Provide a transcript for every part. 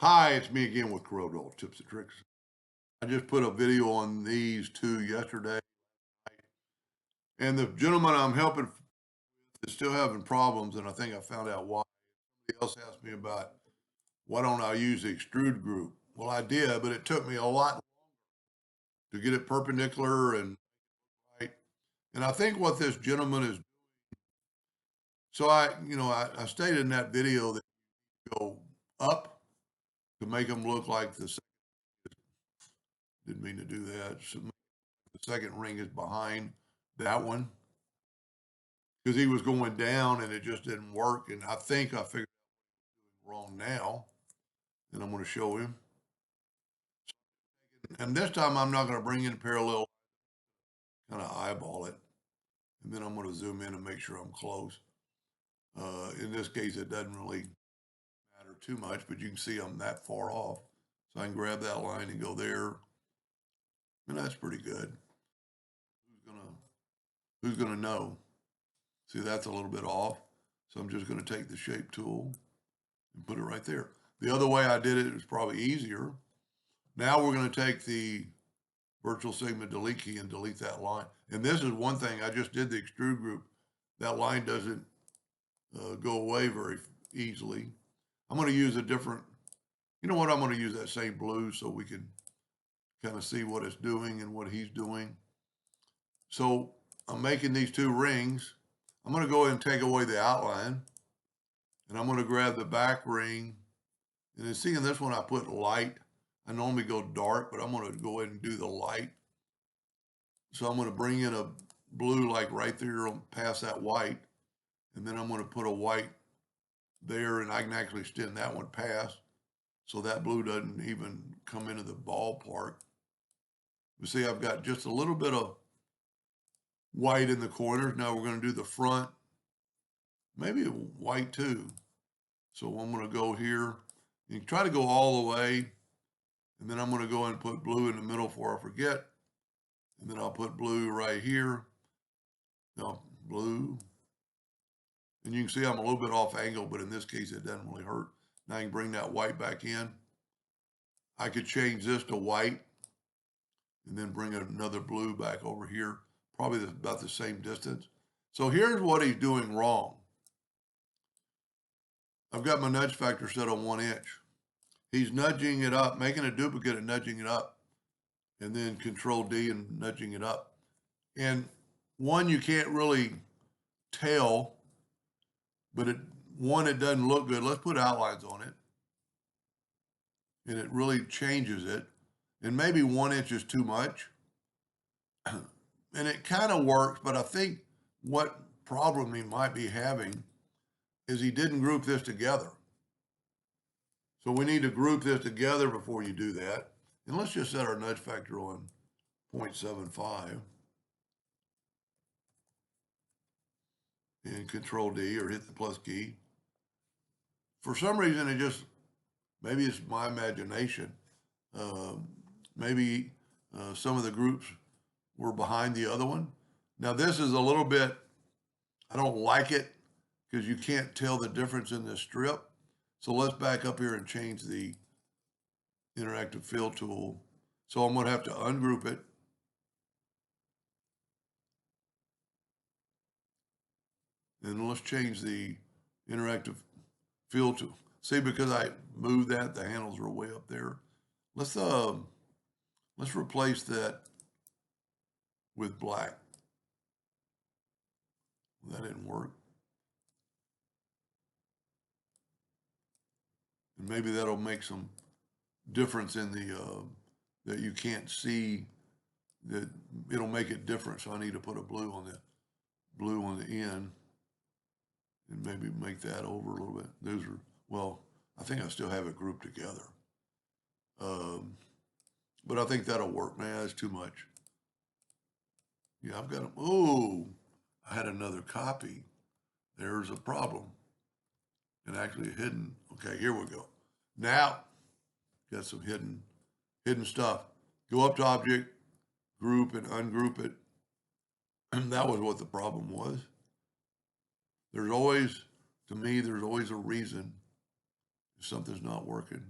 Hi, it's me again with Corel Tips and Tricks. I just put a video on these two yesterday, and the gentleman I'm helping is still having problems, and I think I found out why. Somebody else asked me about why don't I use the extrude group? Well, I did, but it took me a lot to get it perpendicular and right. And I think what this gentleman is so I stated in that video that you go up to make them look like didn't mean to do that. So the second ring is behind that one because he was going down and it just didn't work. And I think I figured out wrong now, and I'm going to show him. And this time I'm not going to bring in parallel, kind of eyeball it, and then I'm going to zoom in and make sure I'm close. In this case, it doesn't really matter too much, but you can see I'm that far off. So I can grab that line and go there, and that's pretty good. Who's gonna know? See, that's a little bit off. So I'm just going to take the shape tool and put it right there. The other way I did it is probably easier. Now we're going to take the virtual segment delete key and delete that line. And this is one thing, I just did the extrude group. That line doesn't go away very easily. I'm going to use a different, you know what, I'm going to use that same blue so we can kind of see what it's doing and what he's doing. So I'm making these two rings. I'm going to go ahead and take away the outline, and I'm going to grab the back ring. And then seeing this one, I put light. I normally go dark, but I'm going to go ahead and do the light. So I'm going to bring in a blue like right there past that white, and then I'm going to put a white there, and I can actually extend that one past so that blue doesn't even come into the ballpark. You see, I've got just a little bit of white in the corners. Now we're going to do the front, maybe white too. So I'm going to go here and try to go all the way, and then I'm going to go and put blue in the middle before I forget, and then I'll put blue right here. Now blue, and you can see I'm a little bit off angle, but in this case it doesn't really hurt. Now I can bring that white back in. I could change this to white and then bring another blue back over here, probably about the same distance. So here's what he's doing wrong. I've got my nudge factor set on 1 inch. He's nudging it up, making a duplicate and nudging it up, and then Control D and nudging it up. And one, you can't really tell, but it doesn't look good. Let's put outlines on it. And it really changes it. And maybe 1 inch is too much. And it kind of works, but I think what problem he might be having is he didn't group this together. So we need to group this together before you do that. And let's just set our nudge factor on 0.75 and Control D or hit the plus key. For some reason, maybe it's my imagination. Uh, maybe some of the groups were behind the other one. Now this is a little bit, I don't like it because you can't tell the difference in this strip. So let's back up here and change the interactive fill tool. So I'm going to have to ungroup it. And let's change the interactive fill tool. See, because I moved that, the handles are way up there. Let's replace that with black. That didn't work. And maybe that'll make some difference in the that you can't see, that it'll make it different. So I need to put a blue on the end and maybe make that over a little bit. Those are, well, I think I still have it grouped together. But I think that'll work. Man, that's too much. Yeah, I've got them. Oh, I had another copy. There's a problem. And actually hidden. Okay, here we go. Now, got some hidden stuff. Go up to object, group and ungroup it. And that was what the problem was. There's always, to me, there's always a reason if something's not working.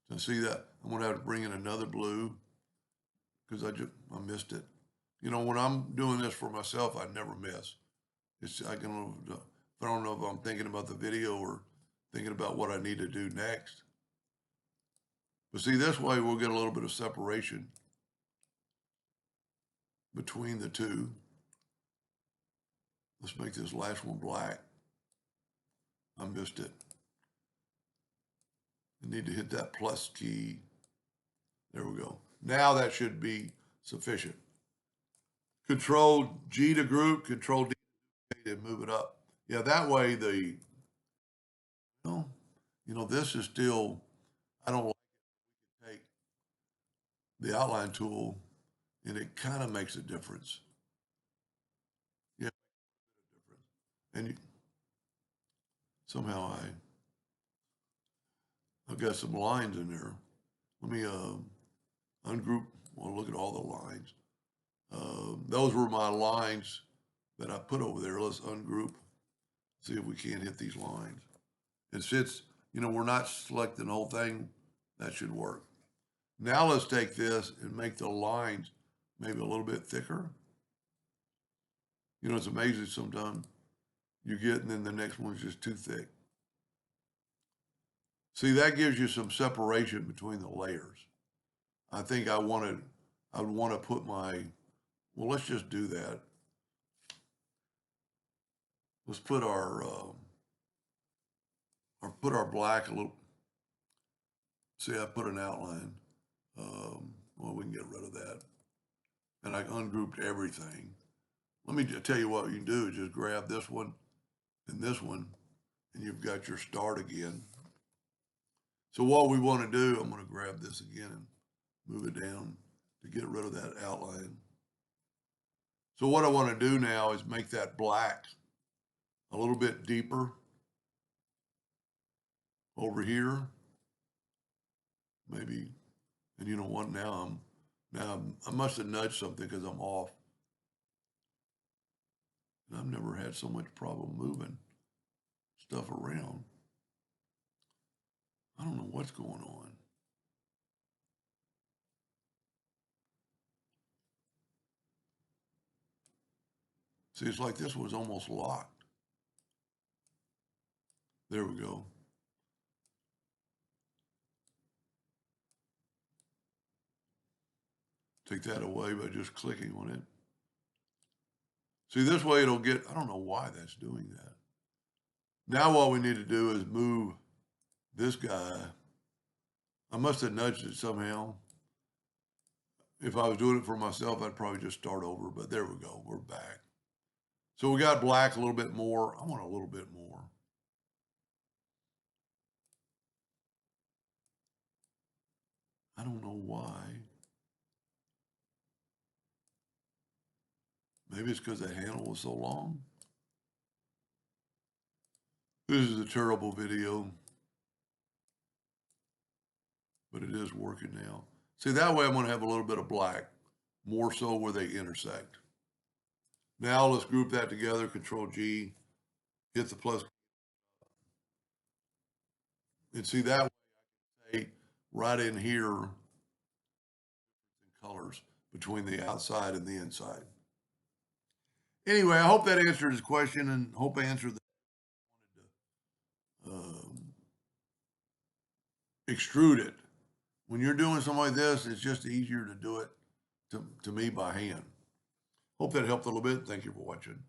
So see that? I'm gonna have to bring in another blue because I missed it. You know, when I'm doing this for myself, I never miss. I don't know if I'm thinking about the video or thinking about what I need to do next. But see, this way we'll get a little bit of separation between the two. Let's make this last one black. I missed it. I need to hit that plus key. There we go. Now that should be sufficient. Control G to group, Control D to move it up. Yeah, that way this is still, I don't like it. Take the outline tool and it kind of makes a difference. Yeah, and somehow I've got some lines in there. Let me ungroup. Well, look at all the lines. Those were my lines that I put over there. Let's ungroup. See if we can't hit these lines. And since, we're not selecting the whole thing, that should work. Now let's take this and make the lines maybe a little bit thicker. It's amazing sometimes you get, and then the next one's just too thick. See, that gives you some separation between the layers. I think I would want to put well, let's just do that. Let's put our black a little. See, I put an outline. Well, we can get rid of that. And I ungrouped everything. Let me tell you what you can do is just grab this one and this one, and you've got your start again. So what we want to do, I'm going to grab this again and move it down to get rid of that outline. So what I want to do now is make that black a little bit deeper over here. Maybe, and you know what, I must have nudged something because I'm off. And I've never had so much problem moving stuff around. I don't know what's going on. See, it's like this was almost locked. There we go. Take that away by just clicking on it. See, this way it'll get, I don't know why that's doing that. Now what we need to do is move this guy. I must have nudged it somehow. If I was doing it for myself, I'd probably just start over, but there we go, we're back. So we got black a little bit more. I want a little bit more. I don't know why. Maybe it's because the handle was so long. This is a terrible video, but it is working now. See, that way I'm going to have a little bit of black, more so where they intersect. Now let's group that together, Control G, hit the plus. And see, that way I can say right in here, colors between the outside and the inside. Anyway, I hope that answered his question and hope I answered extrude it. When you're doing something like this, it's just easier to do it to me by hand. Hope that helped a little bit. Thank you for watching.